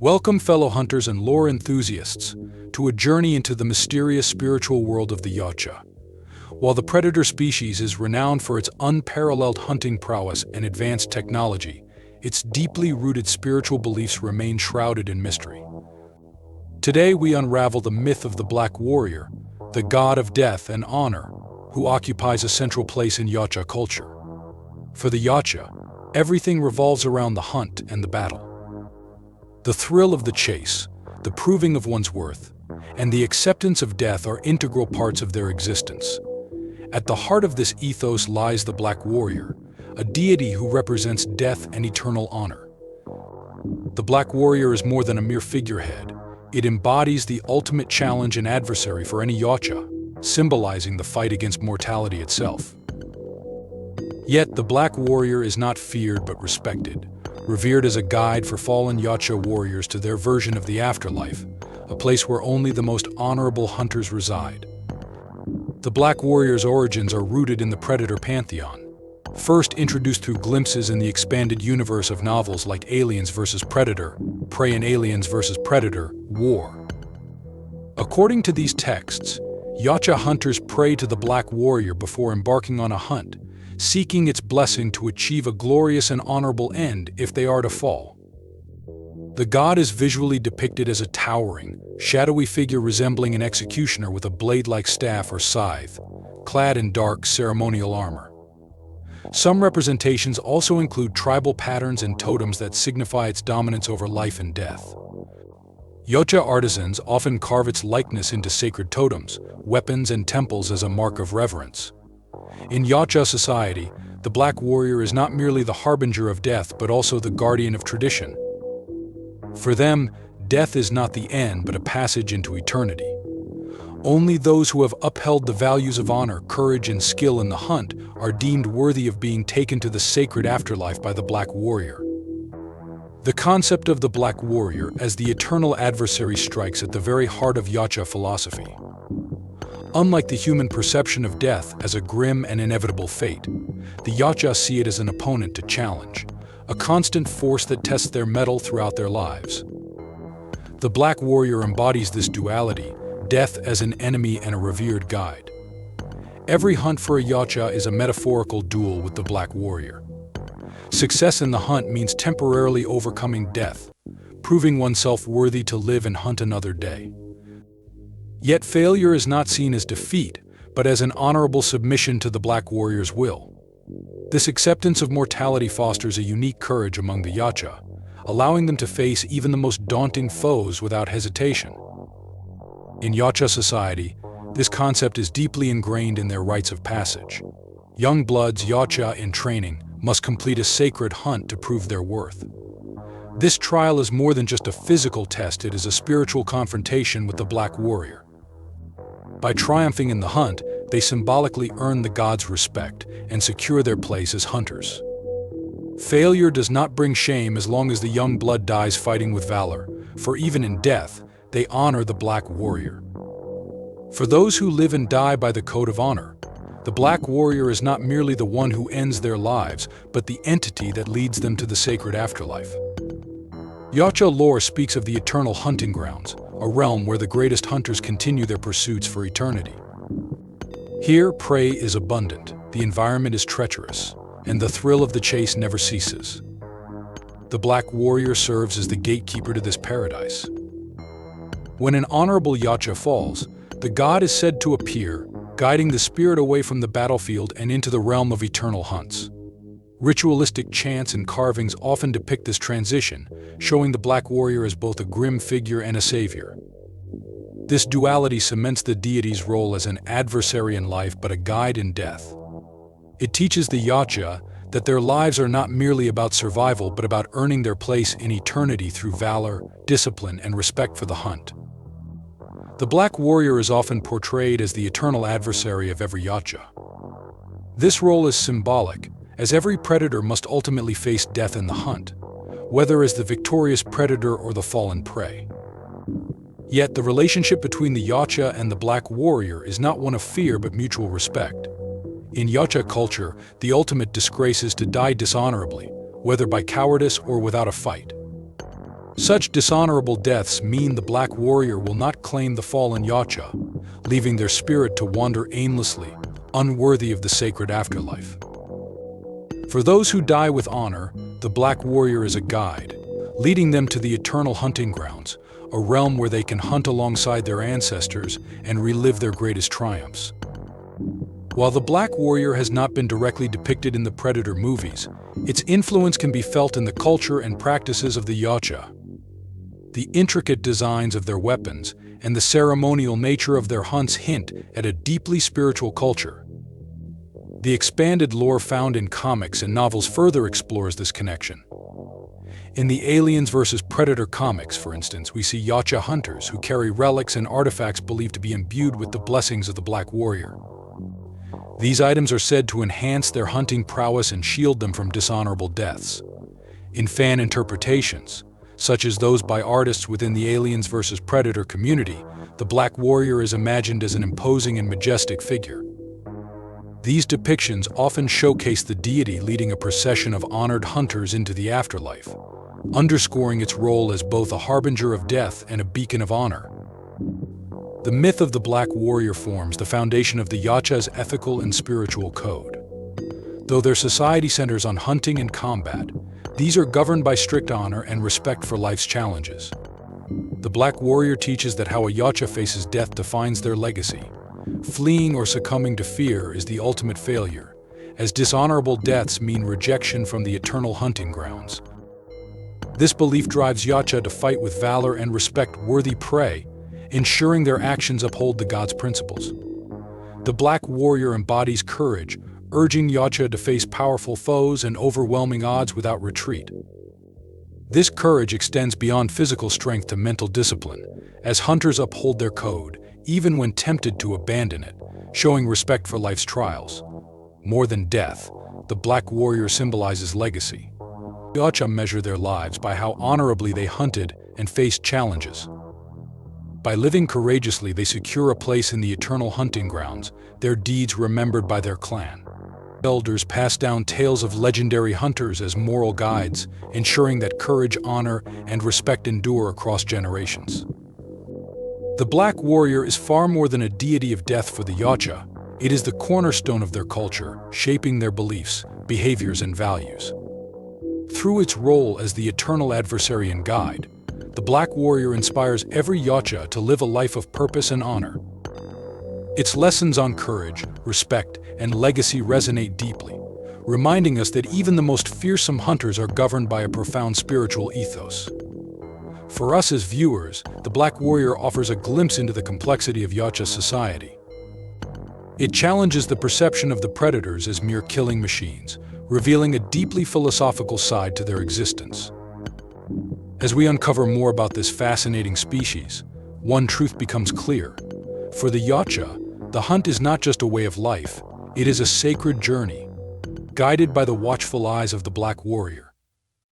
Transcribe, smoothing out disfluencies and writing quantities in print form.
Welcome, fellow hunters and lore enthusiasts, to a journey into the mysterious spiritual world of the Yautja. While the predator species is renowned for its unparalleled hunting prowess and advanced technology, its deeply rooted spiritual beliefs remain shrouded in mystery. Today we unravel the myth of the BlackWarrior, the god of death and honor, who occupies a central place in Yautja culture. For the Yautja, everything revolves around the hunt and the battle. The thrill of the chase, the proving of one's worth, and the acceptance of death are integral parts of their existence. At the heart of this ethos lies the BlackWarrior, a deity who represents death and eternal honor. The BlackWarrior is more than a mere figurehead. It embodies the ultimate challenge and adversary for any Yautja, symbolizing the fight against mortality itself. Yet the BlackWarrior is not feared but respected, revered as a guide for fallen Yautja warriors to their version of the afterlife, a place where only the most honorable hunters reside. The BlackWarrior's origins are rooted in the predator pantheon, first introduced through glimpses in the expanded universe of novels like Aliens vs. Predator, Prey and Aliens vs. Predator, War. According to these texts, Yautja hunters pray to the BlackWarrior before embarking on a hunt, seeking its blessing to achieve a glorious and honorable end if they are to fall. The god is visually depicted as a towering, shadowy figure resembling an executioner with a blade-like staff or scythe, clad in dark ceremonial armor. Some representations also include tribal patterns and totems that signify its dominance over life and death. Yautja artisans often carve its likeness into sacred totems, weapons, and temples as a mark of reverence. In Yautja society, the BlackWarrior is not merely the harbinger of death but also the guardian of tradition. For them, death is not the end but a passage into eternity. Only those who have upheld the values of honor, courage, and skill in the hunt are deemed worthy of being taken to the sacred afterlife by the BlackWarrior. The concept of the BlackWarrior as the eternal adversary strikes at the very heart of Yautja philosophy. Unlike the human perception of death as a grim and inevitable fate, the Yautja see it as an opponent to challenge, a constant force that tests their mettle throughout their lives. The BlackWarrior embodies this duality, death as an enemy and a revered guide. Every hunt for a Yautja is a metaphorical duel with the BlackWarrior. Success in the hunt means temporarily overcoming death, proving oneself worthy to live and hunt another day. Yet failure is not seen as defeat, but as an honorable submission to the BlackWarrior's will. This acceptance of mortality fosters a unique courage among the Yautja, allowing them to face even the most daunting foes without hesitation. In Yautja society, this concept is deeply ingrained in their rites of passage. Young bloods, Yautja in training, must complete a sacred hunt to prove their worth. This trial is more than just a physical test, it is a spiritual confrontation with the BlackWarrior. By triumphing in the hunt, they symbolically earn the god's respect and secure their place as hunters. Failure does not bring shame as long as the young blood dies fighting with valor, for even in death, they honor the BlackWarrior. For those who live and die by the code of honor, the BlackWarrior is not merely the one who ends their lives, but the entity that leads them to the sacred afterlife. Yautja lore speaks of the eternal hunting grounds, a realm where the greatest hunters continue their pursuits for eternity. Here, prey is abundant, the environment is treacherous, and the thrill of the chase never ceases. The BlackWarrior serves as the gatekeeper to this paradise. When an honorable Yautja falls, the god is said to appear, guiding the spirit away from the battlefield and into the realm of eternal hunts. Ritualistic chants and carvings often depict this transition, showing the BlackWarrior as both a grim figure and a savior. This duality cements the deity's role as an adversary in life but a guide in death. It teaches the Yautja that their lives are not merely about survival but about earning their place in eternity through valor, discipline, and respect for the hunt. The BlackWarrior is often portrayed as the eternal adversary of every Yautja. This role is symbolic, as every predator must ultimately face death in the hunt, whether as the victorious predator or the fallen prey. Yet the relationship between the Yautja and the BlackWarrior is not one of fear but mutual respect. In Yautja culture, the ultimate disgrace is to die dishonorably, whether by cowardice or without a fight. Such dishonorable deaths mean the Black Warrior will not claim the fallen Yautja, leaving their spirit to wander aimlessly, unworthy of the sacred afterlife. For those who die with honor, the Black Warrior is a guide, leading them to the eternal hunting grounds, a realm where they can hunt alongside their ancestors and relive their greatest triumphs. While the Black Warrior has not been directly depicted in the Predator movies, its influence can be felt in the culture and practices of the Yautja. The intricate designs of their weapons and the ceremonial nature of their hunts hint at a deeply spiritual culture. The expanded lore found in comics and novels further explores this connection. In the Aliens vs. Predator comics, for instance, we see Yautja hunters who carry relics and artifacts believed to be imbued with the blessings of the Black Warrior. These items are said to enhance their hunting prowess and shield them from dishonorable deaths. In fan interpretations, such as those by artists within the Aliens vs. Predator community, the Black Warrior is imagined as an imposing and majestic figure. These depictions often showcase the deity leading a procession of honored hunters into the afterlife, underscoring its role as both a harbinger of death and a beacon of honor. The myth of the Black Warrior forms the foundation of the Yautja's ethical and spiritual code. Though their society centers on hunting and combat, these are governed by strict honor and respect for life's challenges. The Black Warrior teaches that how a Yautja faces death defines their legacy. Fleeing or succumbing to fear is the ultimate failure, as dishonorable deaths mean rejection from the eternal hunting grounds. This belief drives Yautja to fight with valor and respect worthy prey, ensuring their actions uphold the god's principles. The Black Warrior embodies courage, urging Yautja to face powerful foes and overwhelming odds without retreat. This courage extends beyond physical strength to mental discipline, as hunters uphold their code, even when tempted to abandon it, showing respect for life's trials. More than death, the Black Warrior symbolizes legacy. Yautja measure their lives by how honorably they hunted and faced challenges. By living courageously, they secure a place in the eternal hunting grounds, their deeds remembered by their clan. Elders pass down tales of legendary hunters as moral guides, ensuring that courage, honor, and respect endure across generations. The Black Warrior is far more than a deity of death for the Yautja. It is the cornerstone of their culture, shaping their beliefs, behaviors, and values. Through its role as the eternal adversary and guide, the Black Warrior inspires every Yautja to live a life of purpose and honor. Its lessons on courage, respect, and legacy resonate deeply, reminding us that even the most fearsome hunters are governed by a profound spiritual ethos. For us as viewers, the Black Warrior offers a glimpse into the complexity of Yautja society. It challenges the perception of the predators as mere killing machines, revealing a deeply philosophical side to their existence. As we uncover more about this fascinating species, one truth becomes clear. For the Yautja, the hunt is not just a way of life, it is a sacred journey, guided by the watchful eyes of the Black Warrior.